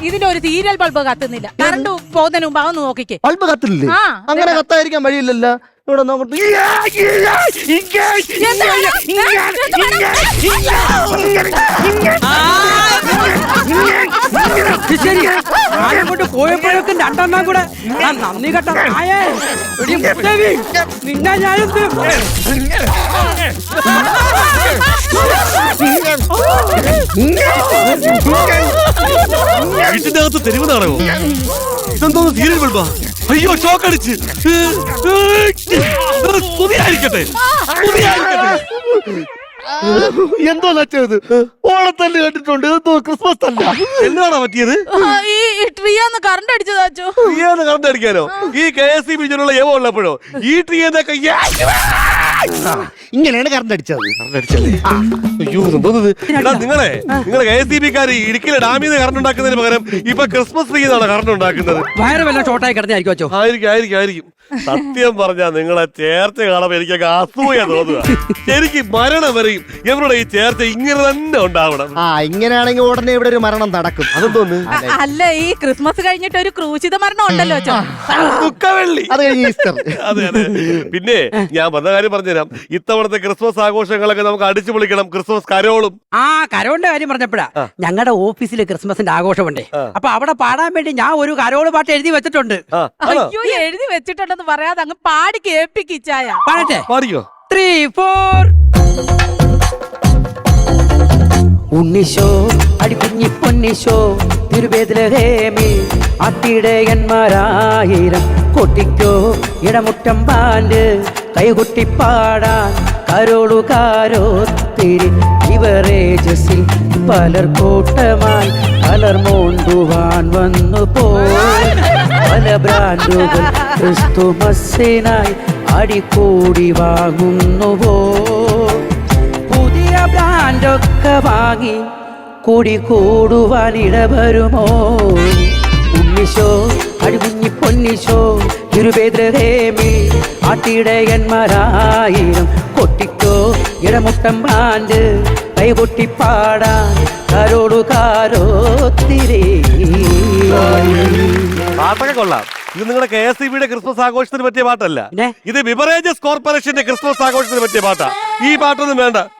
ഇതിന്റെ ഒരു serial bulb കത്തുന്നില്ല. Current പോകുന്നതിന് മുമ്പ് അതൊന്ന് നോക്കിക്കേ. ബൾബ് കത്തില്ലേ? ആ, അങ്ങനെ കത്തായിരിക്കാൻ വഴിയില്ലല്ലോ. ഇവിടെ നോക്കട്ടെ. ശരി, കൊണ്ട് പോയപ്പോഴേക്കും രണ്ടെണ്ണം കൂടെ നന്ദി കെട്ട നായേ, നിന്നെ ഞാനെന്ത് വീട്ടിന്റെ അകത്ത് തെരുവ് നാടകമോ? ഇതെന്തോ സീരിയൽ ബൾബാ? അയ്യോ, ഷോക്ക് അടിച്ച്. സ്തുതിയായിരിക്കട്ടെ, സ്തുതിയായിരിക്കട്ടെ. എന്തോ നച്ചത്? ഓണത്തല്ല് കണ്ടിട്ടുണ്ട്, എന്തോ ക്രിസ്മസ് തല്ല. എന്താണോ പറ്റിയത്? ഈ ട്രീന്ന് കറണ്ട് അടിച്ചതാച്ചോ. ട്രീന്ന് കറണ്ട് അടിക്കാനോ? ഈ KSEB ജനുള്ള യവ ഉള്ളപ്പോഴോ ഈ ട്രീന്നൊക്കെ ഇങ്ങനെയാണ് കറണ്ട് അടിച്ചത്. അയ്യോ, നിങ്ങളെ KSEB-ക്കാര് ഇടുക്കിയിലെ ഡാമിൽ നിന്ന് കറണ്ട് ഉണ്ടാക്കുന്നതിന് പകരം ഇപ്പൊ ക്രിസ്മസ് ട്രീ എന്നാണ് കറണ്ട് ഉണ്ടാക്കുന്നത്. വയറ് വല്ല ഷോർട്ടായി കിടന്നായിരിക്കും അച്ചോ. ആയിരിക്കും. സത്യം പറഞ്ഞാ നിങ്ങളെ ചേർച്ച കാണുമ്പോ എനിക്കൊക്കെ അസൂയ തോന്നുക. എനിക്ക് മരണം വരെയും ഇവരുടെ ഈ ചേർച്ച ഇങ്ങനെ തന്നെ ഉണ്ടാവണം. ഇങ്ങനെയാണെങ്കിൽ ഉടനെ ഇവിടെ ഒരു മരണം നടക്കും. അതെന്തോന്ന്? അല്ല, ഈ ക്രിസ്മസ് കഴിഞ്ഞിട്ട് ഒരു ക്രൂശിത മരണം ഉണ്ടല്ലോ അച്ചോ. ദുഃഖവെള്ളി. അത് കഴിഞ്ഞ് ഈസ്റ്റർ. അതെ. പിന്നെ ഞാൻ പറഞ്ഞ കാര്യം പറഞ്ഞുതരാം. ഇത്തവണത്തെ ക്രിസ്മസ് ആഘോഷങ്ങളൊക്കെ നമുക്ക് അടിച്ചു പൊളിക്കണം. ക്രിസ്മസ് കരോളും. കരോളിന്റെ കാര്യം പറഞ്ഞപ്പോഴാ ഞങ്ങളുടെ ഓഫീസിൽ ക്രിസ്മസിന്റെ ആഘോഷമുണ്ടേ. അപ്പൊ അവിടെ പാടാൻ വേണ്ടി ഞാൻ ഒരു കരോള് പാട്ട് എഴുതി വെച്ചിട്ടുണ്ട്. അയ്യോ, എഴുതി വെച്ചിട്ടുണ്ടെന്ന് പറയാതെ അങ്ങ് പാടി കേൾപ്പിച്ചായ. പാടട്ടെ? പാടിക്കോ. 3, 4. ഉണ്ണിശോ അടിക്കുഞ്ഞി പൊന്നിശോ തിരുവേദിലഹേമി അത്തിടയന്മാരായിരം കൊട്ടിക്കോ ഇടമുറ്റം പാല് കൈകൊട്ടിപ്പാടാൻ കരോളുകാരോത്തിരി ഇവറേജസിൽ പലർ കൂട്ടമായി കലർമോണ്ടുവാൻ വന്നു പോയി പല ബ്രാൻഡുകൾ ക്രിസ്തുമസിനായി അടിക്കൂടി വാങ്ങുന്നുവോ പുതിയ ബ്രാൻഡൊക്കെ വാങ്ങി കൂടി കൂടുവാൻ ഇടവരുമോ ഉണ്ണിശോ അടികുഞ്ഞി പൊന്നിശോ തിരുവേദ്രഹേമി ആട്ടിടയന്മാരായിരം കൊട്ടിക്കോ ഇടമുട്ടം പാണ്ട് കൈകൊട്ടിപ്പാടാൻ കരോടുകാരോത്തിരി. പാട്ടൊക്കെ കൊള്ളാം. ഇത് നിങ്ങളുടെ KSEB-യുടെ ക്രിസ്മസ് ആഘോഷത്തിന് പറ്റിയ പാട്ടല്ല. ഇത് ബിവറേജസ് കോർപ്പറേഷന്റെ ക്രിസ്മസ് ആഘോഷത്തിന് പറ്റിയ പാട്ടാ. ഈ പാട്ടൊന്നും വേണ്ട.